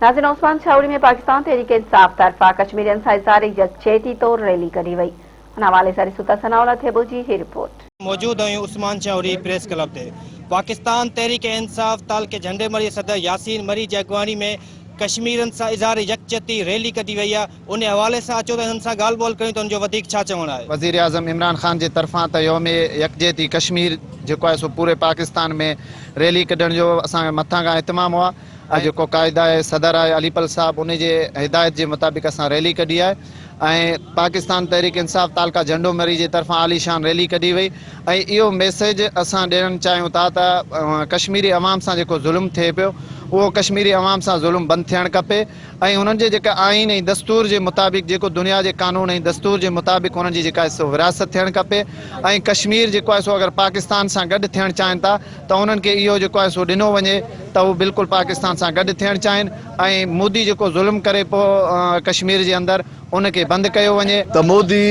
नाज़रीन, उस्मान छावड़ी में पाकिस्तान तहरीक इंसाफ तरफा कश्मीरियन सां इज़हार यकजहती तौर रैली कढी वई। उन हवाले सां रिसूता सनाउल्ला थेबो जी ही रिपोर्ट। मौजूद आहियूं उस्मान छावड़ी प्रेस क्लब ते। पाकिस्तान तहरीक इंसाफ ताल के झंडे मरी सदर यासीन मरी जी अगवानी में कश्मीरन सां इज़हार यकजहती रैली कढी वई आहे। उन हवाले सां अचो त हिन सां ॻाल्हि ॿोल कयूं त उनजो वधीक छा चवणु आहे। वज़ीर आज़म इमरान ख़ान जे तरफ़ां त यौम यकजहती कश्मीर जेको आहे सो पूरे पाकिस्तान में रैली कढण जो असांखे मथां खां इतमाम हुआ। जेको क़ाइदा आहे सदर आहे अलीपल साहब उन जे हिदायत जे मुताबिक़ असां रैली कढी आहे ऐं पाकिस्तान तहरीक इंसाफ तालका झंडो मरी जे तरफ़ां आलीशान रैली कढी वई ऐं इहो मैसेज असां ॾियणु चाहियूं था त कश्मीरी अवाम सां जेको ज़ुल्म थिए पियो उहो कश्मीरी अवाम सां ज़ुल्म बंदि थियणु खपे ऐं हुननि जे जेका आइन ऐं दस्तूर जे मुताबिक़ जेको दुनिया जे कानून ऐं दस्तूर जे मुताबिक़ हुननि जी जेका आहे सो विरासत थियणु खपे ऐं कश्मीर जेको आहे सो अगरि पाकिस्तान सां गॾु थियणु चाहिनि था त उन्हनि खे इहो जेको आहे सो ॾिनो वञे त उहो बिल्कुलु पाकिस्तान सां गॾु थियणु चाहिनि ऐं मोदी जेको ज़ुल्म करे पोइ कश्मीर जे अंदरि उनखे बंदि कयो वञे। त मोदी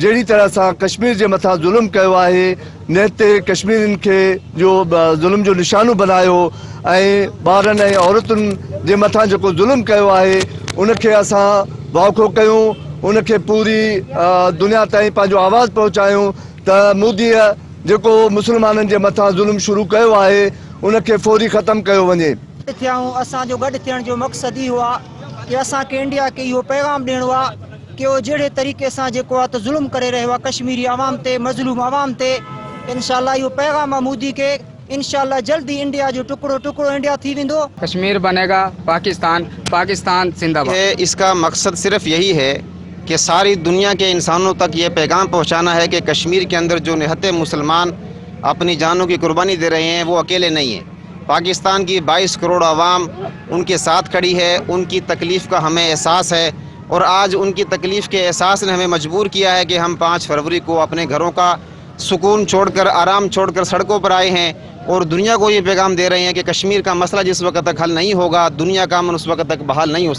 जहिड़ी तरह सां कश्मीर जे मथां ज़ुल्म कयो आहे न ते कश्मीरियुनि खे जो ज़ुल्म जो निशानो बनायो ऐं ॿारनि ऐं औरतुनि जे मथां जेको ज़ुल्म कयो आहे उनखे असां वाखो कयूं, उनखे पूरी दुनिया ताईं पंहिंजो आवाज़ पहुचायूं त मोदीअ जेको मुस्लमाननि जे मथां ज़ुल्म शुरू कयो आहे उनखे फौरी ख़तमु कयो वञे। असांजो गॾु थियण जो मक़सदु इहो आहे कि असांखे इंडिया खे इहो पैगाम ॾियणो आहे कि वो जहिड़े तरीक़े सां जेको आहे त ज़ुल्म करे रहियो आहे कश्मीरी अवाम ते, मज़लूम अवाम ते। इंशाअल्लाह इहो पैगाम आहे मोदी के। इंशाअल्लाह जल्दी इंडिया जो टुकड़ो टुकड़ो इंडिया थी वेंदो। कश्मीर बनेगा पाकिस्तान, पाकिस्तान जिंदाबाद। इसका मकसद सिर्फ यही है कि सारी दुनिया के इंसानों तक ये पैगाम पहुंचाना है कि कश्मीर के अंदर जो निहत्ते मुसलमान अपनी जानों की कुर्बानी दे रहे हैं वो अकेले नहीं हैं। पाकिस्तान की 22 करोड़ आवाम उनके साथ खड़ी है, उनकी तकलीफ़ का हमें एहसास है और आज उनकी तकलीफ़ के एहसास ने हमें मजबूर किया है कि हम 5 फरवरी को अपने घरों का सुकून छोड़कर, आराम छोड़कर सड़कों पर आए हैं और दुनिया को ये पैगाम दे रहे हैं कि कश्मीर का मसला जिस वक्त तक हल नहीं होगा, दुनिया का अमन उस वक्त तक बहाल नहीं हो